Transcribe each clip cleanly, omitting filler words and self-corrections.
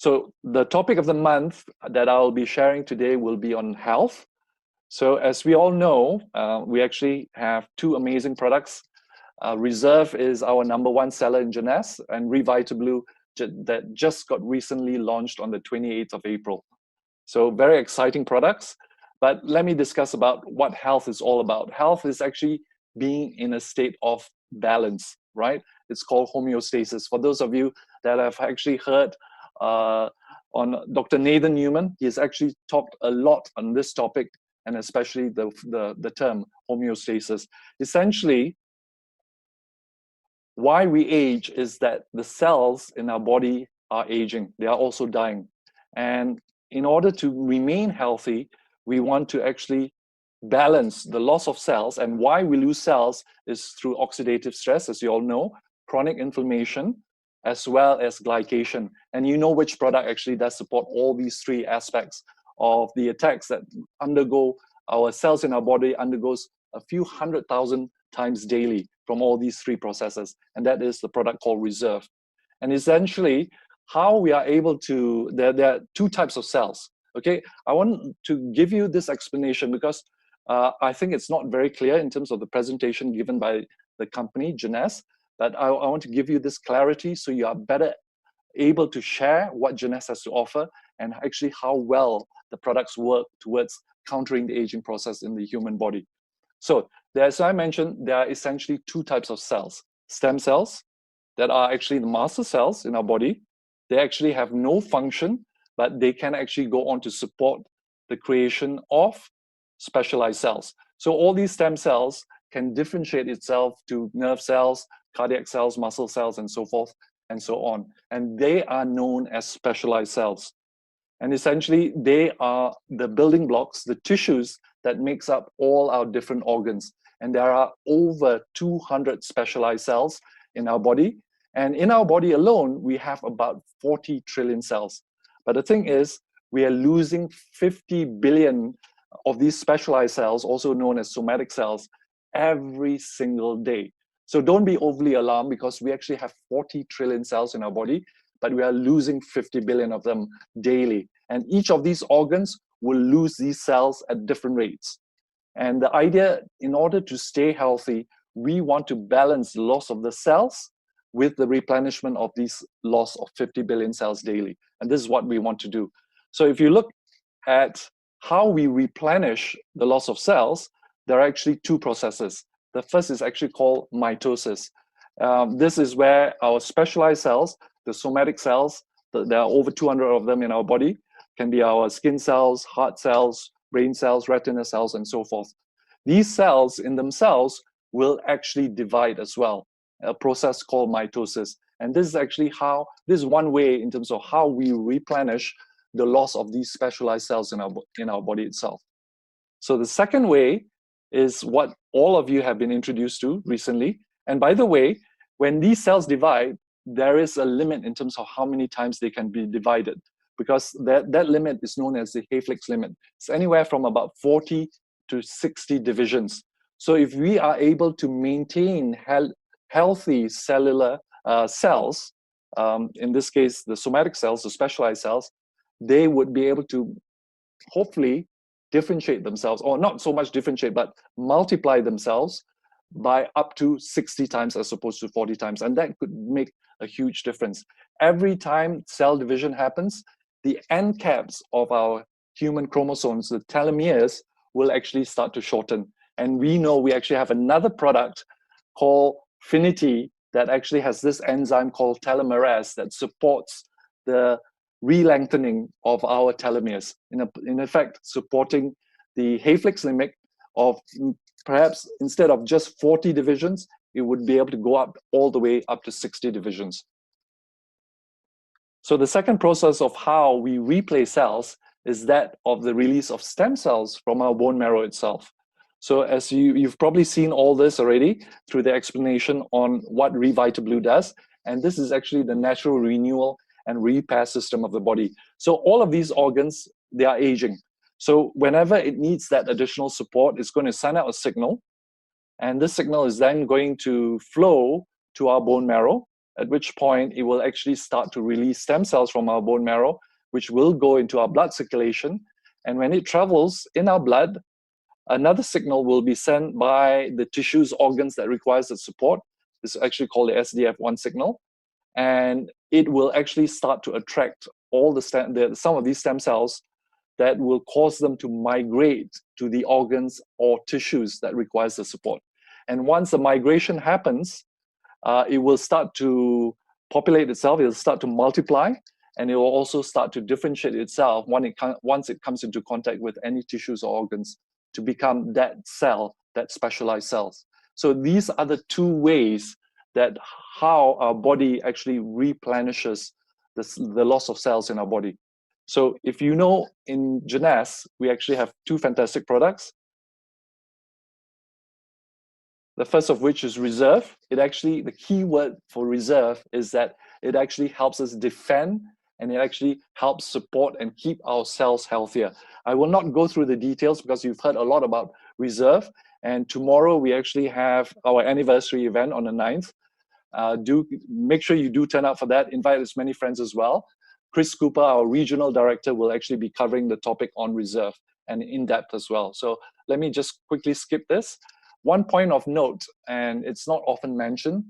So the topic of the month that I'll be sharing today will be on health. So as we all know, we actually have two amazing products. Reserve is our #1 seller in Jeunesse, and Revitablu that just got recently launched on the 28th of April. So very exciting products. But let me discuss about what health is all about. Health is actually being in a state of balance, right? It's called homeostasis. For those of you that have actually heard on Dr. Nathan Newman, he has actually talked a lot on this topic, and especially the term homeostasis. Essentially, why we age is that the cells in our body are aging. They are also dying. And in order to remain healthy, we want to actually balance the loss of cells. And why we lose cells is through oxidative stress, as you all know, chronic inflammation, as well as glycation. And you know which product actually does support all these three aspects of the attacks that undergo our cells in our body undergoes a few 100,000 times daily from all these three processes. And that is the product called Reserve. And essentially, how we are able to, there are two types of cells. Okay, I want to give you this explanation because I think it's not very clear in terms of the presentation given by the company, Jeunesse, but I want to give you this clarity so you are better able to share what Jeunesse has to offer and actually how well the products work towards countering the aging process in the human body. So, as I mentioned, there are essentially two types of cells. Stem cells that are actually the master cells in our body. They actually have no function, but they can actually go on to support the creation of specialized cells. So all these stem cells can differentiate itself to nerve cells, cardiac cells, muscle cells, and so forth, and so on. And they are known as specialized cells. And essentially, they are the building blocks, the tissues that makes up all our different organs. And there are over 200 specialized cells in our body. And in our body alone, we have about 40 trillion cells. But the thing is, we are losing 50 billion of these specialized cells, also known as somatic cells, every single day. So don't be overly alarmed because we actually have 40 trillion cells in our body, but we are losing 50 billion of them daily. And each of these organs will lose these cells at different rates. And the idea, in order to stay healthy, we want to balance the loss of the cells with the replenishment of these loss of 50 billion cells daily. And this is what we want to do. So if you look at how we replenish the loss of cells, there are actually two processes. The first is actually called mitosis. This is where our specialized cells, the somatic cells, there are over 200 of them in our body, can be our skin cells, heart cells, brain cells, retina cells, and so forth. These cells in themselves will actually divide as well, a process called mitosis. And this is actually how, this is one way in terms of how we replenish the loss of these specialized cells in our body itself. So the second way is what all of you have been introduced to recently. And by the way, when these cells divide, there is a limit in terms of how many times they can be divided, because that limit is known as the Hayflick's limit. It's anywhere from about 40 to 60 divisions. So if we are able to maintain healthy cellular cells, in this case, the somatic cells, the specialized cells, they would be able to hopefully differentiate themselves, or not so much differentiate, but multiply themselves by up to 60 times as opposed to 40 times. And that could make a huge difference. Every time cell division happens, the end caps of our human chromosomes, the telomeres, will actually start to shorten. And we know we actually have another product called Finity that actually has this enzyme called telomerase that supports the re-lengthening of our telomeres, in effect supporting the Hayflick's limit of perhaps instead of just 40 divisions, it would be able to go up all the way up to 60 divisions. So the second process of how we replace cells is that of the release of stem cells from our bone marrow itself. So as you've probably seen all this already through the explanation on what Revitablu does, and this is actually the natural renewal and repair system of the body. So all of these organs, they are aging. So whenever it needs that additional support, it's going to send out a signal, and this signal is then going to flow to our bone marrow, at which point it will actually start to release stem cells from our bone marrow, which will go into our blood circulation. And when it travels in our blood, another signal will be sent by the tissues, organs that requires the support. This is actually called the SDF1 signal. And it will actually start to attract all some of these stem cells that will cause them to migrate to the organs or tissues that requires the support. And once the migration happens, it will start to populate itself, it will start to multiply, and it will also start to differentiate itself once it comes into contact with any tissues or organs to become that cell, that specialized cells. So these are the two ways that how our body actually replenishes the loss of cells in our body. So if you know, in Jeunesse, we actually have two fantastic products. The first of which is reserve. The key word for reserve is that it actually helps us defend, and it actually helps support and keep our cells healthier. I will not go through the details because you've heard a lot about reserve. And tomorrow we actually have our anniversary event on the 9th. Do make sure you do turn up for that. Invite as many friends as well. Chris Cooper, our regional director, will actually be covering the topic on reserve and in depth as well. So let me just quickly skip this. One point of note, and it's not often mentioned,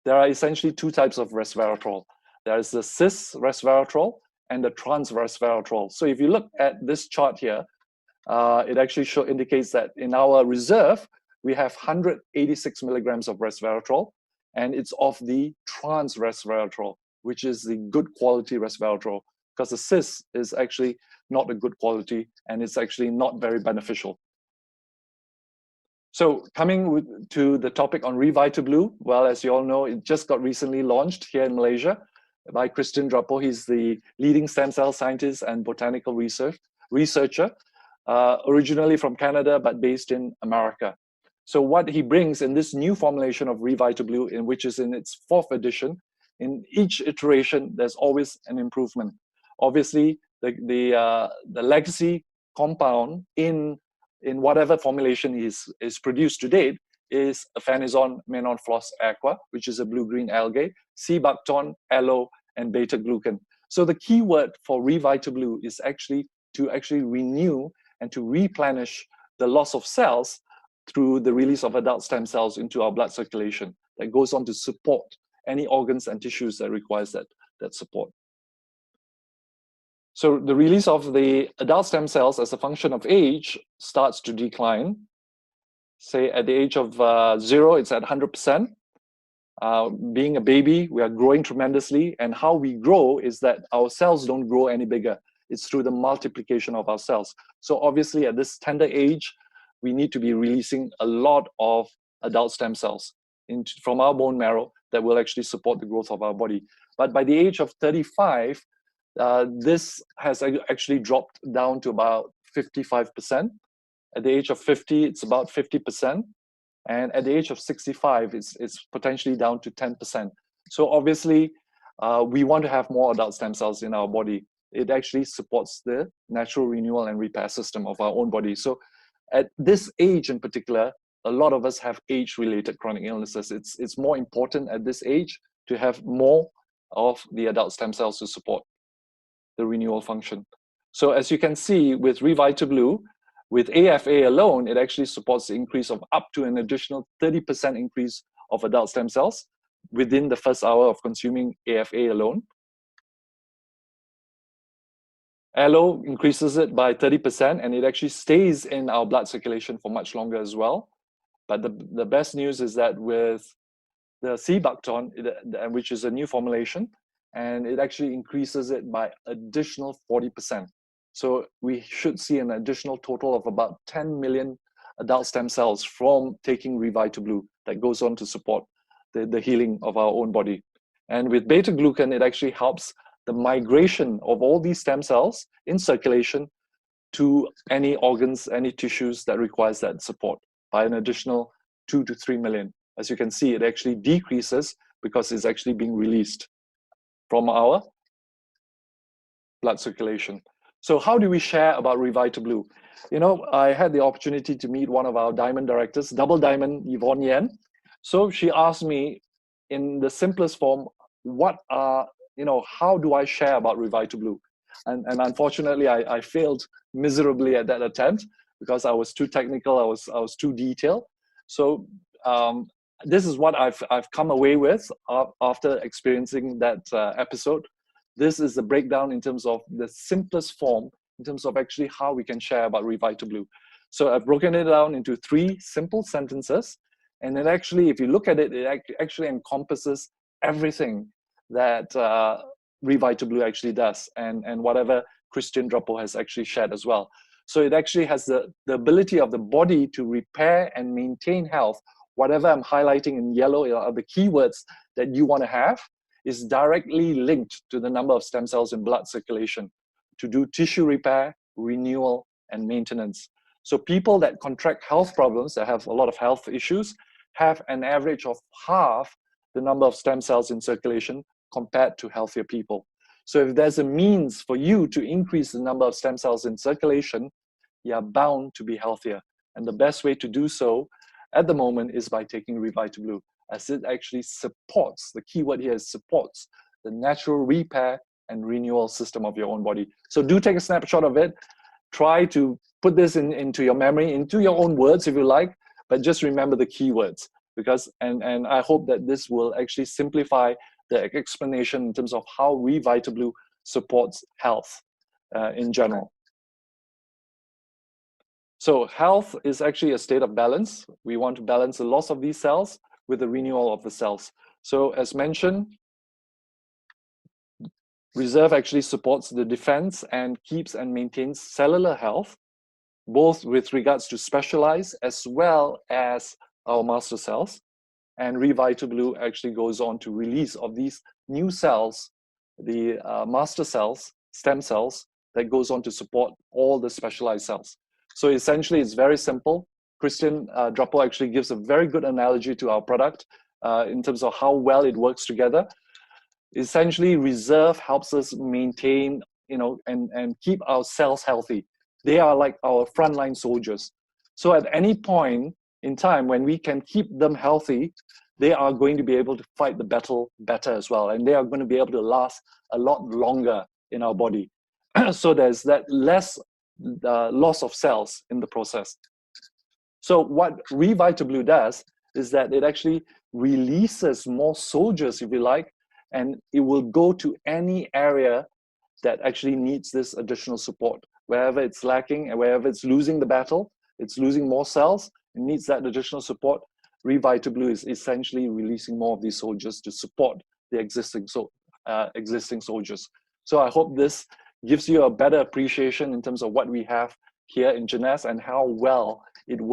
there are essentially two types of resveratrol. There is the cis resveratrol and the trans resveratrol. So if you look at this chart here, it actually indicates that in our reserve, we have 186 milligrams of resveratrol, and it's of the trans resveratrol, which is the good quality resveratrol, because the cis is actually not a good quality, and it's actually not very beneficial. So coming to the topic on Revitablu, well, as you all know, it just got recently launched here in Malaysia by Christian Drapo. He's the leading stem cell scientist and botanical researcher, originally from Canada, but based in America. So what he brings in this new formulation of Revitablu, which is in its 4th edition, in each iteration, there's always an improvement. Obviously, the legacy compound in whatever formulation is produced to date is Afenizone Menon Floss Aqua, which is a blue-green algae, C-Bacton, aloe, and beta-glucan. So the key word for Revitablu is actually to renew and to replenish the loss of cells through the release of adult stem cells into our blood circulation that goes on to support any organs and tissues that requires that support. So the release of the adult stem cells as a function of age starts to decline. Say at the age of 0, it's at 100%. Being a baby, we are growing tremendously, and how we grow is that our cells don't grow any bigger. It's through the multiplication of our cells. So obviously at this tender age, we need to be releasing a lot of adult stem cells from our bone marrow that will actually support the growth of our body. But by the age of 35, this has actually dropped down to about 55%. At the age of 50, it's about 50%. And at the age of 65, it's potentially down to 10%. So obviously, we want to have more adult stem cells in our body. It actually supports the natural renewal and repair system of our own body. So at this age in particular, a lot of us have age-related chronic illnesses. It's more important at this age to have more of the adult stem cells to support the renewal function. So as you can see with Revitablu, with AFA alone, it actually supports the increase of up to an additional 30% increase of adult stem cells within the first hour of consuming AFA alone. Aloe increases it by 30%, and it actually stays in our blood circulation for much longer as well. But the best news is that with the C-Bacton, which is a new formulation, and it actually increases it by additional 40%. So we should see an additional total of about 10 million adult stem cells from taking Revitablu that goes on to support the healing of our own body. And with beta-glucan, it actually helps the migration of all these stem cells in circulation to any organs, any tissues that requires that support by an additional 2 to 3 million. As you can see, it actually decreases because it's actually being released from our blood circulation. So how do we share about Revitablu? You know, I had the opportunity to meet one of our diamond directors, Double Diamond, Yvonne Yen. So she asked me in the simplest form, what are, how do I share about Revitablu? And unfortunately, I failed miserably at that attempt because I was too technical, I was too detailed. So this is what I've come away with after experiencing that episode. This is the breakdown in terms of the simplest form, in terms of actually how we can share about Revitablu. So I've broken it down into 3 simple sentences. And then actually, if you look at it, it actually encompasses everything that Revitablu actually does, and whatever Christian Drapo has actually shared as well. So it actually has the ability of the body to repair and maintain health. Whatever I'm highlighting in yellow are the keywords that you want to have, is directly linked to the number of stem cells in blood circulation to do tissue repair, renewal, and maintenance. So people that contract health problems, that have a lot of health issues, have an average of half the number of stem cells in circulation compared to healthier people. So if there's a means for you to increase the number of stem cells in circulation, you are bound to be healthier. And the best way to do so at the moment is by taking Revitablu, as it actually supports, the keyword here is supports, the natural repair and renewal system of your own body. So do take a snapshot of it. Try to put this into your memory, into your own words if you like, but just remember the keywords, because, and I hope that this will actually simplify the explanation in terms of how Revitablu supports health in general. So health is actually a state of balance. We want to balance the loss of these cells with the renewal of the cells. So as mentioned, Reserve actually supports the defense and keeps and maintains cellular health, both with regards to specialized as well as our master cells. And Revitablu actually goes on to release of these new cells, the master cells, stem cells, that goes on to support all the specialized cells. So essentially, it's very simple. Christian Drapo actually gives a very good analogy to our product in terms of how well it works together. Essentially, Reserve helps us maintain, and keep our cells healthy. They are like our frontline soldiers. So at any point in time when we can keep them healthy, they are going to be able to fight the battle better as well. And they are going to be able to last a lot longer in our body. So there's that less loss of cells in the process. So what Revitablu does is that it actually releases more soldiers, if you like, and it will go to any area that actually needs this additional support. Wherever it's lacking and wherever it's losing the battle, it's losing more cells, it needs that additional support. Revitablu is essentially releasing more of these soldiers to support the existing soldiers. So I hope this gives you a better appreciation in terms of what we have here in Jeunesse and how well it works